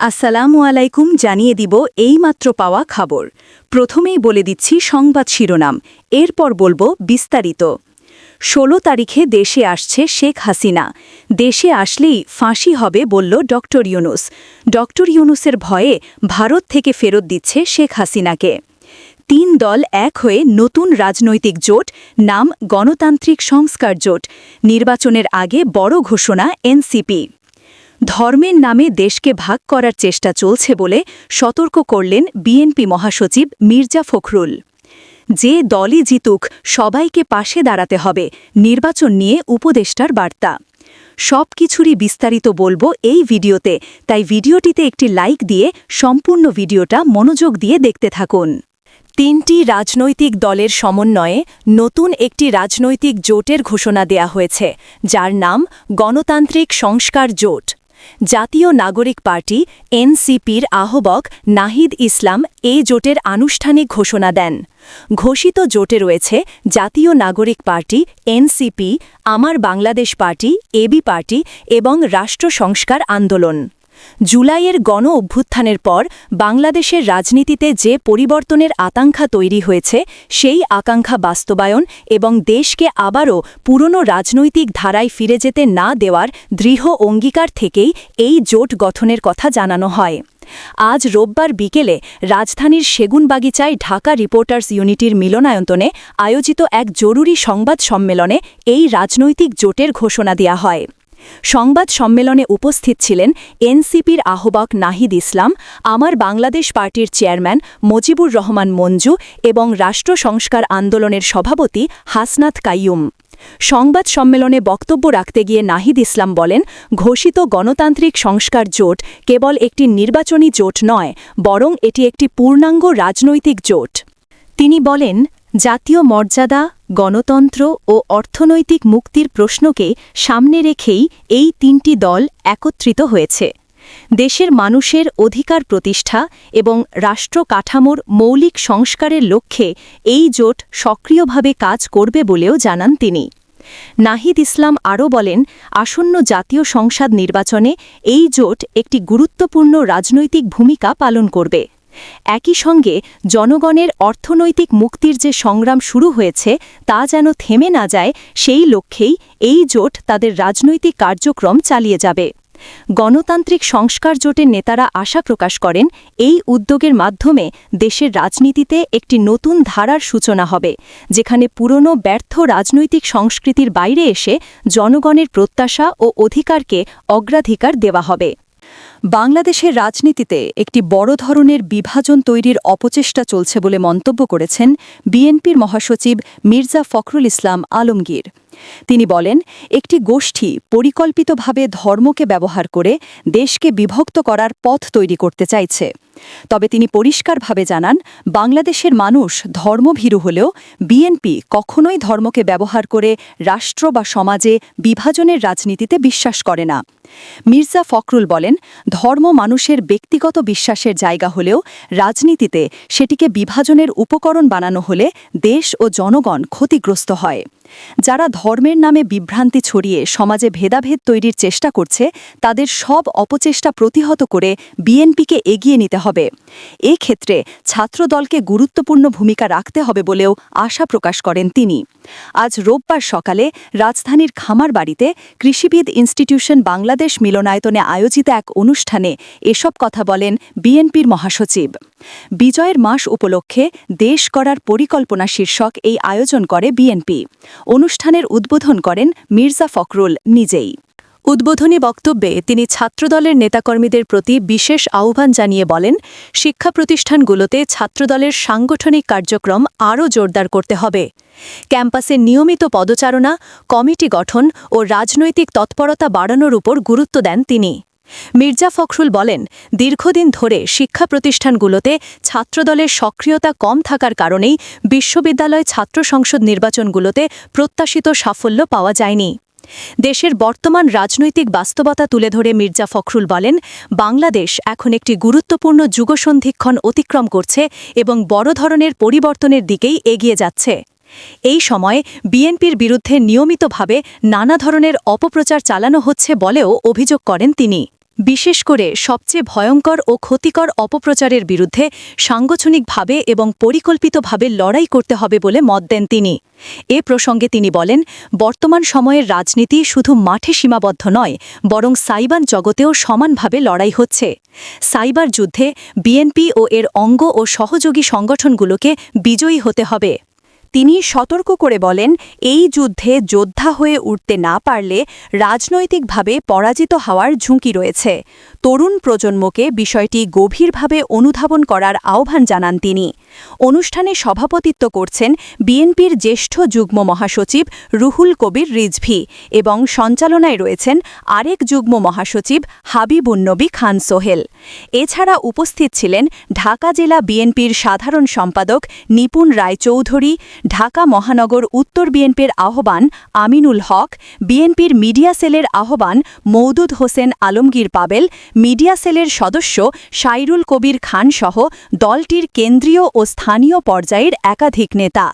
আসসালামু আলাইকুম জানিয়ে দিব এইমাত্র পাওয়া খবর। প্রথমেই বলে দিচ্ছি সংবাদ শিরোনাম, এরপর বলবো বিস্তারিত। ১৬ তারিখে দেশে আসছে শেখ হাসিনা। দেশে আসলেই ফাঁসি হবে বলল ডক্টর ইউনূস। ডক্টর ইউনূসের ভয়ে ভারত থেকে ফেরত দিচ্ছে শেখ হাসিনাকে। ৩ দল এক হয়ে নতুন রাজনৈতিক জোট, নাম গণতান্ত্রিক সংস্কার জোট। নির্বাচনের আগে বড় ঘোষণা এনসিপি। ধর্মের নামে দেশকে ভাগ করার চেষ্টা চলছে বলে সতর্ক করলেন বিএনপি মহাসচিব মির্জা ফখরুল। যে দলই জিতুক সবাইকে পাশে দাঁড়াতে হবে, নির্বাচন নিয়ে উপদেষ্টার বার্তা। সব কিছুরই বিস্তারিত বলবো এই ভিডিওতে, তাই ভিডিওটিতে একটি লাইক দিয়ে সম্পূর্ণ ভিডিওটা মনোযোগ দিয়ে দেখতে থাকুন। ৩টি রাজনৈতিক দলের সমন্বয়ে নতুন একটি রাজনৈতিক জোটের ঘোষণা দেয়া হয়েছে, যার নাম গণতান্ত্রিক সংস্কার জোট। জাতীয় নাগরিক পার্টি এনসিপির আহ্বায়ক নাহিদ ইসলাম এই জোটের আনুষ্ঠানিক ঘোষণা দেন। ঘোষিত জোটে রয়েছে জাতীয় নাগরিক পার্টি এনসিপি, আমার বাংলাদেশ পার্টি এবি পার্টি এবং রাষ্ট্র সংস্কার আন্দোলন। জুলাইয়ের গণ অভ্যুত্থানের পর বাংলাদেশের রাজনীতিতে যে পরিবর্তনের আকাঙ্ক্ষা তৈরি হয়েছে, সেই আকাঙ্ক্ষা বাস্তবায়ন এবং দেশকে আবারও পুরনো রাজনৈতিক ধারায় ফিরে যেতে না দেওয়ার দৃঢ় অঙ্গীকার থেকেই এই জোট গঠনের কথা জানানো হয়। আজ রোববার বিকেলে রাজধানীর সেগুনবাগিচায় ঢাকা রিপোর্টার্স ইউনিটির মিলনায়তনে আয়োজিত এক জরুরি সংবাদ সম্মেলনে এই রাজনৈতিক জোটের ঘোষণা দেয়া হয়। সংবাদ সম্মেলনে উপস্থিত ছিলেন এনসিপির আহ্বায়ক নাহিদ ইসলাম, আমার বাংলাদেশ পার্টির চেয়ারম্যান মজিবুর রহমান মঞ্জু এবং রাষ্ট্র সংস্কার আন্দোলনের সভাপতি হাসনাত কাইয়ুম। সংবাদ সম্মেলনে বক্তব্য রাখতে গিয়ে নাহিদ ইসলাম বলেন, ঘোষিত গণতান্ত্রিক সংস্কার জোট কেবল একটি নির্বাচনী জোট নয়, বরং এটি একটি পূর্ণাঙ্গ রাজনৈতিক জোট। তিনি বলেন, জাতীয় মর্যাদা, গণতন্ত্র ও অর্থনৈতিক মুক্তির প্রশ্নকে সামনে রেখেই এই ৩টি দল একত্রিত হয়েছে। দেশের মানুষের অধিকার প্রতিষ্ঠা এবং রাষ্ট্র কাঠামোর মৌলিক সংস্কারের লক্ষ্যে এই জোট সক্রিয়ভাবে কাজ করবে বলেও জানান তিনি। নাহিদ ইসলাম আরও বলেন, আসন্ন জাতীয় সংসদ নির্বাচনে এই জোট একটি গুরুত্বপূর্ণ রাজনৈতিক ভূমিকা পালন করবে। একই সঙ্গে জনগণের অর্থনৈতিক মুক্তির যে সংগ্রাম শুরু হয়েছে তা যেন থেমে না যায়, সেই লক্ষ্যেই এই জোট তাদের রাজনৈতিক কার্যক্রম চালিয়ে যাবে। গণতান্ত্রিক সংস্কার জোটের নেতারা আশা প্রকাশ করেন, এই উদ্যোগের মাধ্যমে দেশের রাজনীতিতে একটি নতুন ধারার সূচনা হবে, যেখানে পুরনো ব্যর্থ রাজনৈতিক সংস্কৃতির বাইরে এসে জনগণের প্রত্যাশা ও অধিকারকে অগ্রাধিকার দেওয়া হবে। বাংলাদেশের রাজনীতিতে একটি বড় ধরনের বিভাজন তৈরির অপচেষ্টা চলছে বলে মন্তব্য করেছেন বিএনপির মহাসচিব মির্জা ফখরুল ইসলাম আলমগীর। তিনি বলেন, একটি গোষ্ঠী পরিকল্পিতভাবে ধর্মকে ব্যবহার করে দেশকে বিভক্ত করার পথ তৈরি করতে চাইছে। তবে তিনি পরিষ্কারভাবে জানান, বাংলাদেশের মানুষ ধর্মভীরু হলেও বিএনপি কখনোই ধর্মকে ব্যবহার করে রাষ্ট্র বা সমাজে বিভাজনের রাজনীতিতে বিশ্বাস করে না। মির্জা ফখরুল বলেন, ধর্ম মানুষের ব্যক্তিগত বিশ্বাসের জায়গা হলেও রাজনীতিতে সেটিকে বিভাজনের উপকরণ বানানো হলে দেশ ও জনগণ ক্ষতিগ্রস্ত হয়। যারা ধর্মের নামে বিভ্রান্তি ছড়িয়ে সমাজে ভেদাভেদ তৈরির চেষ্টা করছে, তাদের সব অপচেষ্টা প্রতিহত করে বিএনপিকে এগিয়ে নিতে হবে। এক্ষেত্রে ছাত্রদলকে গুরুত্বপূর্ণ ভূমিকা রাখতে হবে বলেও আশা প্রকাশ করেন তিনি। আজ রোববার সকালে রাজধানীর খামারবাড়িতে কৃষিবিদ ইনস্টিটিউশন বাংলাদেশ মিলনায়তনে আয়োজিত এক অনুষ্ঠানে এসব কথা বলেন বিএনপির মহাসচিব। বিজয়ের মাস উপলক্ষে দেশ গড়ার পরিকল্পনা শীর্ষক এই আয়োজন করে বিএনপি। অনুষ্ঠানের উদ্বোধন করেন মির্জা ফখরুল নিজেই। উদ্বোধনী বক্তব্যে তিনি ছাত্রদলের নেতাকর্মীদের প্রতি বিশেষ আহ্বান জানিয়ে বলেন, শিক্ষা প্রতিষ্ঠানগুলোতে ছাত্রদলের সাংগঠনিক কার্যক্রম আরও জোরদার করতে হবে। ক্যাম্পাসে নিয়মিত পদচারণা, কমিটি গঠন ও রাজনৈতিক তৎপরতা বাড়ানোর উপর গুরুত্ব দেন তিনি। মির্জা ফখরুল বলেন, দীর্ঘদিন ধরে শিক্ষা প্রতিষ্ঠানগুলোতে ছাত্রদলের সক্রিয়তা কম থাকার কারণেই বিশ্ববিদ্যালয় ছাত্র সংসদ নির্বাচনগুলোতে প্রত্যাশিত সাফল্য পাওয়া যায়নি। দেশের বর্তমান রাজনৈতিক বাস্তবতা তুলে ধরে মির্জা ফখরুল বলেন, বাংলাদেশ এখন একটি গুরুত্বপূর্ণ যুগসন্ধিক্ষণ অতিক্রম করছে এবং বড় ধরনের পরিবর্তনের দিকেই এগিয়ে যাচ্ছে। এই সময়ে বিএনপির বিরুদ্ধে নিয়মিতভাবে নানা ধরনের অপপ্রচার চালানো হচ্ছে বলেও অভিযোগ করেন তিনি। বিশেষ করে সবচেয়ে ভয়ঙ্কর ও ক্ষতিকর অপপ্রচারের বিরুদ্ধে সাংগঠনিকভাবে এবং পরিকল্পিতভাবে লড়াই করতে হবে বলে মত দেন তিনি। এ প্রসঙ্গে তিনি বলেন, বর্তমান সময়ের রাজনীতি শুধু মাঠে সীমাবদ্ধ নয়, বরং সাইবার জগতেও সমানভাবে লড়াই হচ্ছে। সাইবার যুদ্ধে বিএনপি ও এর অঙ্গ ও সহযোগী সংগঠনগুলোকে বিজয়ী হতে হবে। তিনি সতর্ক করে বলেন, এই যুদ্ধে যোদ্ধা হয়ে উঠতে না পারলে রাজনৈতিকভাবে পরাজিত হওয়ার ঝুঁকি রয়েছে। তরুণ প্রজন্মকে বিষয়টি গভীরভাবে অনুধাবন করার আহ্বান জানান তিনি। অনুষ্ঠানে সভাপতিত্ব করছেন বিএনপির জ্যেষ্ঠ যুগ্ম মহাসচিব রুহুল কবির রিজভী এবং সঞ্চালনায় রয়েছেন আরেক যুগ্ম মহাসচিব হাবিবুন্নবী খান সোহেল। এছাড়া উপস্থিত ছিলেন ঢাকা জেলা বিএনপির সাধারণ সম্পাদক নিপুণ রায়চৌধুরী, ঢাকা মহানগর উত্তর বিএনপির আহ্বান আমিনুল হক, বিএনপির মিডিয়া সেলের আহ্বান মওদুদ হোসেন আলমগীর পাবেল, মিডিয়া সেলের সদস্য সাইরুল কবির খান সহ দলটির কেন্দ্রীয় ও স্থানীয় পর্যায়ের একাধিক নেতা।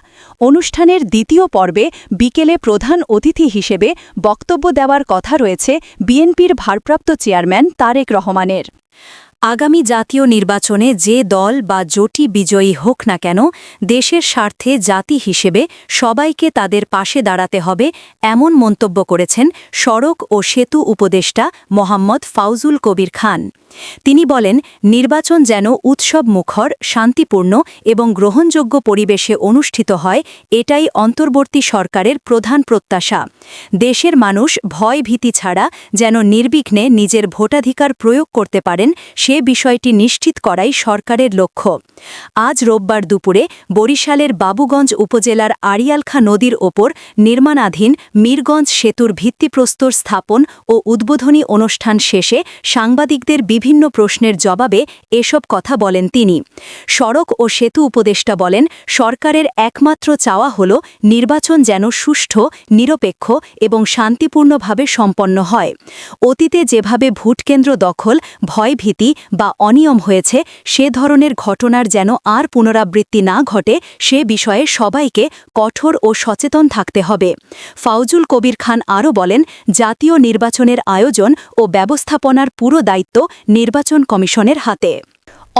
অনুষ্ঠানের দ্বিতীয় পর্বে বিকেলে প্রধান অতিথি হিসেবে বক্তব্য দেওয়ার কথা রয়েছে বিএনপির ভারপ্রাপ্ত চেয়ারম্যান তারেক রহমানের। আগামী জাতীয় নির্বাচনে যে দল বা জোটই বিজয়ী হোক না কেন, দেশের স্বার্থে জাতি হিসেবে সবাইকে তাদের পাশে দাঁড়াতে হবে, এমন মন্তব্য করেছেন সড়ক ও সেতু উপদেষ্টা মোহাম্মদ ফাউজুল কবির খান। তিনি বলেন, নির্বাচন যেন উৎসব মুখর, শান্তিপূর্ণ এবং গ্রহণযোগ্য পরিবেশে অনুষ্ঠিত হয়, এটাই অন্তর্বর্তী সরকারের প্রধান প্রত্যাশা। দেশের মানুষ ভয় ভীতি ছাড়া যেন নির্বিঘ্নে নিজের ভোটাধিকার প্রয়োগ করতে পারেন, সে বিষয়টি নিশ্চিত করাই সরকারের লক্ষ্য। আজ রোববার দুপুরে বরিশালের বাবুগঞ্জ উপজেলার আড়িয়ালখা নদীর ওপর নির্মাণাধীন মীরগঞ্জ সেতুর ভিত্তিপ্রস্তর স্থাপন ও উদ্বোধনী অনুষ্ঠান শেষে সাংবাদিকদের বিভিন্ন প্রশ্নের জবাবে এসব কথা বলেন তিনি। সড়ক ও সেতু উপদেষ্টা বলেন, সরকারের একমাত্র চাওয়া হল নির্বাচন যেন সুষ্ঠু, নিরপেক্ষ এবং শান্তিপূর্ণভাবে সম্পন্ন হয়। অতীতে যেভাবে ভোটকেন্দ্র দখল, ভয়ভীতি বা অনিয়ম হয়েছে, সে ধরনের ঘটনার যেন আর পুনরাবৃত্তি না ঘটে, সে বিষয়ে সবাইকে কঠোর ও সচেতন থাকতে হবে। ফাউজুল কবির খান আরও বলেন, জাতীয় নির্বাচনের আয়োজন ও ব্যবস্থাপনার পুরো দায়িত্ব নির্বাচন কমিশনের হাতে।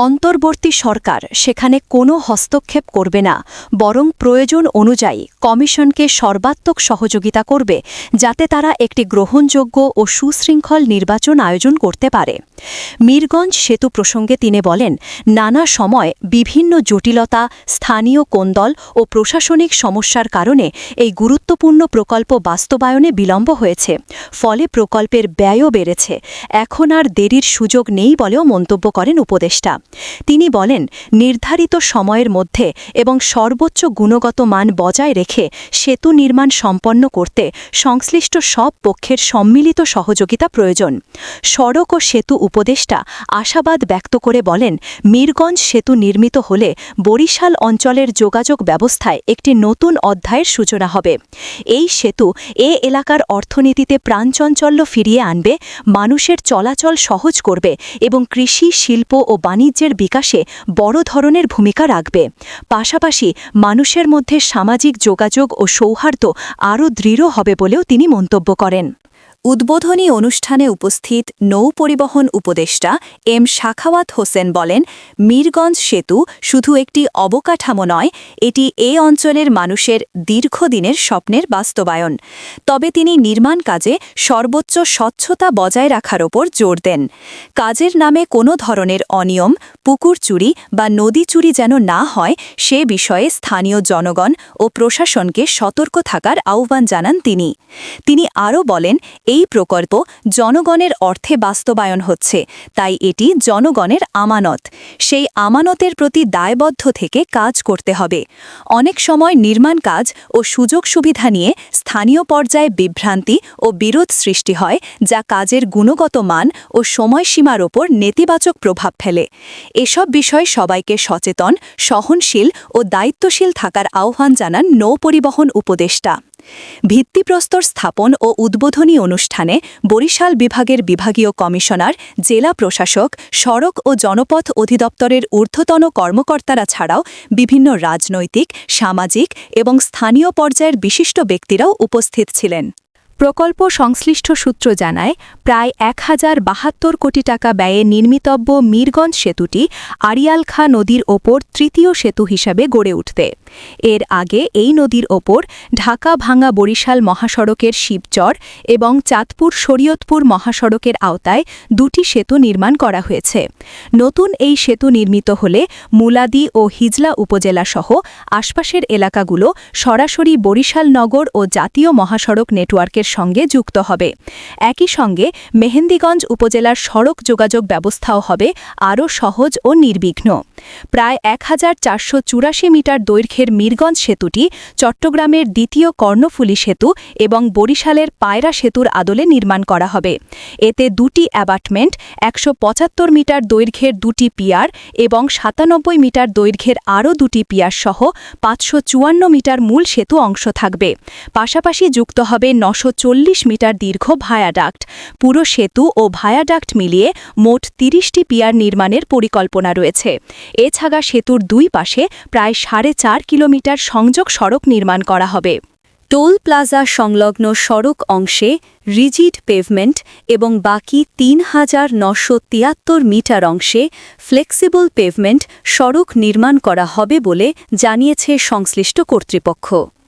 অন্তর্বর্তী সরকার সেখানে কোনো হস্তক্ষেপ করবে না, বরং প্রয়োজন অনুযায়ী কমিশনকে সর্বাত্মক সহযোগিতা করবে, যাতে তারা একটি গ্রহণযোগ্য ও সুশৃঙ্খল নির্বাচন আয়োজন করতে পারে। মীরগঞ্জ সেতু প্রসঙ্গে তিনি বলেন, নানা সময় বিভিন্ন জটিলতা, স্থানীয় কোন্দল ও প্রশাসনিক সমস্যার কারণে এই গুরুত্বপূর্ণ প্রকল্প বাস্তবায়নে বিলম্ব হয়েছে, ফলে প্রকল্পের ব্যয়ও বেড়েছে। এখন আর দেরির সুযোগ নেই বলেও মন্তব্য করেন উপদেষ্টা। তিনি বলেন, নির্ধারিত সময়ের মধ্যে এবং সর্বোচ্চ গুণগত মান বজায় রেখে সেতু নির্মাণ সম্পন্ন করতে সংশ্লিষ্ট সব পক্ষের সম্মিলিত সহযোগিতা প্রয়োজন। সড়ক ও সেতু উপদেষ্টা আশাবাদ ব্যক্ত করে বলেন, মীরগঞ্জ সেতু নির্মিত হলে বরিশাল অঞ্চলের যোগাযোগ ব্যবস্থায় একটি নতুন অধ্যায়ের সূচনা হবে। এই সেতু এ এলাকার অর্থনীতিতে প্রাণচাঞ্চল্য ফিরিয়ে আনবে, মানুষের চলাচল সহজ করবে এবং কৃষি, শিল্প ও বাণিজ্যের বিকাশে বড় ধরনের ভূমিকা রাখবে। পাশাপাশি মানুষের মধ্যে সামাজিক যোগাযোগ ও সৌহার্দ্য আরও দৃঢ় হবে বলেও তিনি মন্তব্য করেন। উদ্বোধনী অনুষ্ঠানে উপস্থিত নৌ পরিবহন উপদেষ্টা এম সাখাওয়াত হোসেন বলেন, মীরগঞ্জ সেতু শুধু একটি অবকাঠামো নয়, এটি এ অঞ্চলের মানুষের দীর্ঘদিনের স্বপ্নের বাস্তবায়ন। তবে তিনি নির্মাণ কাজে সর্বোচ্চ স্বচ্ছতা বজায় রাখার ওপর জোর দেন। কাজের নামে কোনো ধরনের অনিয়ম, পুকুর চুরি বা নদী চুরি যেন না হয়, সে বিষয়ে স্থানীয় জনগণ ও প্রশাসনকে সতর্ক থাকার আহ্বান জানান তিনি। তিনি আরও বলেন, এই প্রকল্প জনগণের অর্থে বাস্তবায়ন হচ্ছে, তাই এটি জনগণের আমানত। সেই আমানতের প্রতি দায়বদ্ধ থেকে কাজ করতে হবে। অনেক সময় নির্মাণ কাজ ও সুযোগ সুবিধা নিয়ে স্থানীয় পর্যায়ে বিভ্রান্তি ও বিরোধ সৃষ্টি হয়, যা কাজের গুণগত মান ও সময়সীমার ওপর নেতিবাচক প্রভাব ফেলে। এসব বিষয়ে সবাইকে সচেতন, সহনশীল ও দায়িত্বশীল থাকার আহ্বান জানান নৌ পরিবহন উপদেষ্টা। ভিত্তিপ্রস্তর স্থাপন ও উদ্বোধনী অনুষ্ঠানে বরিশাল বিভাগের বিভাগীয় কমিশনার, জেলা প্রশাসক, সড়ক ও জনপথ অধিদপ্তরের ঊর্ধ্বতন কর্মকর্তারা ছাড়াও বিভিন্ন রাজনৈতিক, সামাজিক এবং স্থানীয় পর্যায়ের বিশিষ্ট ব্যক্তিরাও উপস্থিত ছিলেন। প্রকল্প সংশ্লিষ্ট সূত্র জানায় প্রায় ১,০৭২ কোটি টাকা ব্যয়ে নির্মিতব্য মিরগঞ্জ সেতুটি আড়িয়াল খাঁ নদীর ওপর তৃতীয় সেতু হিসাবে গড়ে উঠবে। এর আগে এই নদীর ওপর ঢাকা-ভাঙ্গা বরিশাল মহাসড়কের শিবচর এবং চাঁদপুর শরীয়তপুর মহাসড়কের আওতায় দুটি সেতু নির্মাণ করা হয়েছে। নতুন এই সেতু নির্মিত হলে মুলাদি ও হিজলা উপজেলাসহ আশপাশের এলাকাগুলো সরাসরি বরিশাল নগর ও জাতীয় মহাসড়ক নেটওয়ার্কের সঙ্গে যুক্ত হবে। একই সঙ্গে মেহেন্দিগঞ্জ উপজেলার সড়ক যোগাযোগ ব্যবস্থাও হবে আরও সহজ ও নির্বিঘ্ন। প্রায় ১,৪৮৪ মিটার দৈর্ঘ্যের মিরগঞ্জ সেতুটি চট্টগ্রামের দ্বিতীয় কর্ণফুলী সেতু এবং বরিশালের পায়রা সেতুর আদলে নির্মাণ করা হবে। এতে দুটি অ্যাবাটমেন্ট, ১৭৫ মিটার দৈর্ঘ্যের দুটি পিয়ার এবং ৯৭ মিটার দৈর্ঘ্যের আরও দুটি পিয়ার সহ ৫৫৪ মিটার মূল সেতু অংশ থাকবে। পাশাপাশি যুক্ত হবে ৯৪০ মিটার দীর্ঘ ভায়াডাক্ট। পুরো সেতু ও ভায়াডাক্ট মিলিয়ে মোট ৩০টি পিয়ার নির্মাণের পরিকল্পনা রয়েছে। এছাড়া সেতুর দুই পাশে প্রায় ৪.৫ কিলোমিটার সংযোগ সড়ক নির্মাণ করা হবে। টোল প্লাজা সংলগ্ন সড়ক অংশে রিজিড পেভমেন্ট এবং বাকি ৩,৯৭৩ মিটার অংশে ফ্লেক্সিবল পেভমেন্ট সড়ক নির্মাণ করা হবে বলে জানিয়েছে সংশ্লিষ্ট কর্তৃপক্ষ।